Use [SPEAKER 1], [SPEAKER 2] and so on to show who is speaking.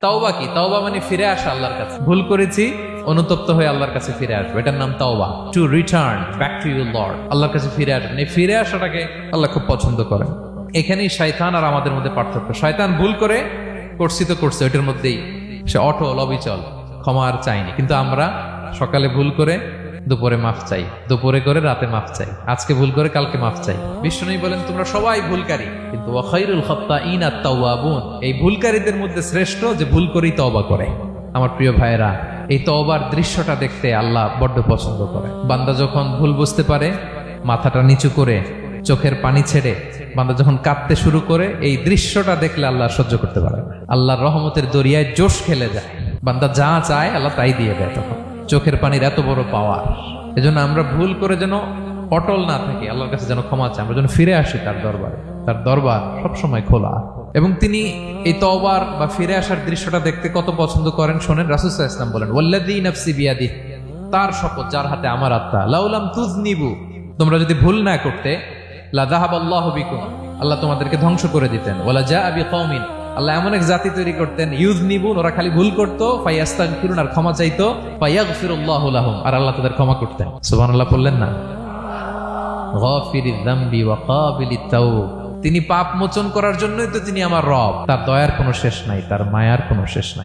[SPEAKER 1] তাওবা কি? তাওবা মানে ফিরে আসা আল্লাহর কাছে। ভুল করেছি, অনুতপ্ত হয়ে আল্লাহর কাছে ফিরে আসবো, এটার নাম তাওবা। To return back to your Lord, আল্লাহর কাছে ফিরে আসবেন। এই ফিরে আসাটাকে আল্লাহ খুব পছন্দ করেন। এখানেই শয়তান আর আমাদের মধ্যে পার্থক্য। শয়তান ভুল করে করছি তো করছে, ওইটার মধ্যেই সে অটল অবিচল, ক্ষমা আর চাইনি। কিন্তু আমরা সকালে ভুল করে দুপুরে মাফ চাই, দুপুরে করে রাতে মাফ চাই, আজকে ভুল করে কালকে মাফ চাই। বিষ্ণু বলেন তোমরা সবাই ভুলকারী, কিন্তু ওয়া খায়রুল খাত্তাঈন আত-তাওয়াবুন, এই ভুলকারীদের মধ্যে শ্রেষ্ঠ যে ভুল করেই তওবা করে। আমার প্রিয় ভাইয়েরা, এই তওবার দৃশ্যটা দেখতে আল্লাহ বড্ড পছন্দ করে। বান্দা যখন ভুল বুঝতে পারে, মাথাটা নিচু করে চোখের পানি ছেড়ে বান্দা যখন কাঁদতে শুরু করে, এই দৃশ্যটা দেখলে আল্লাহ সহ্য করতে পারে না। আল্লাহর রহমতের দরিয়ায় জোশ খেলে যায়, বান্দা যা চায় আল্লাহ তাই দিয়ে দেয়। তখন চোখের পানির এত বড় পাওয়ার। এজন্য আমরা ভুল করে যেন অটল না থাকি, আল্লাহর কাছে যেন ক্ষমা চাই, আমরা যেন ফিরে আসি তার দরবারে। তার দরবার সবসময় খোলা, এবং তিনি এই তওবার বা ফিরে আসার দৃশ্যটা দেখতে কত পছন্দ করেন শোনেন। রাসূল সাল্লাল্লাহু আলাইহি ওয়াসাল্লাম বলেন, ওয়াল্লাযী নাফসি বিয়াদিহি, তার শপথ যার হাতে আমার আত্মা, লাউলাম তুযনিবু, তোমরা যদি ভুল না করতে, লা যাহাবাল্লাহু বিকুম, আল্লাহ তোমাদেরকে ধ্বংস করে দিতেন। ওয়ালা জাআ বিকওমিন, আল্লাহ এমন এক জাতি তৈরি করতেন, ইউযনিবুন, ওরা খালি ভুল করতো, ফায়াস্তাগফিরুন, আর ক্ষমা চাইতো, ফায়াগফিরুল্লাহু লাহুম, আর আল্লাহ তাদের ক্ষমা করতেন। সুবহানাল্লাহ বললেন না? গাফিরিয যামবি ওয়া কাবিলিত তাওব, তিনি পাপ মোচন করার জন্যই তো তিনি আমার রব। তার দয়ার কোনো শেষ নাই, তার মায়ার কোনো শেষ নাই।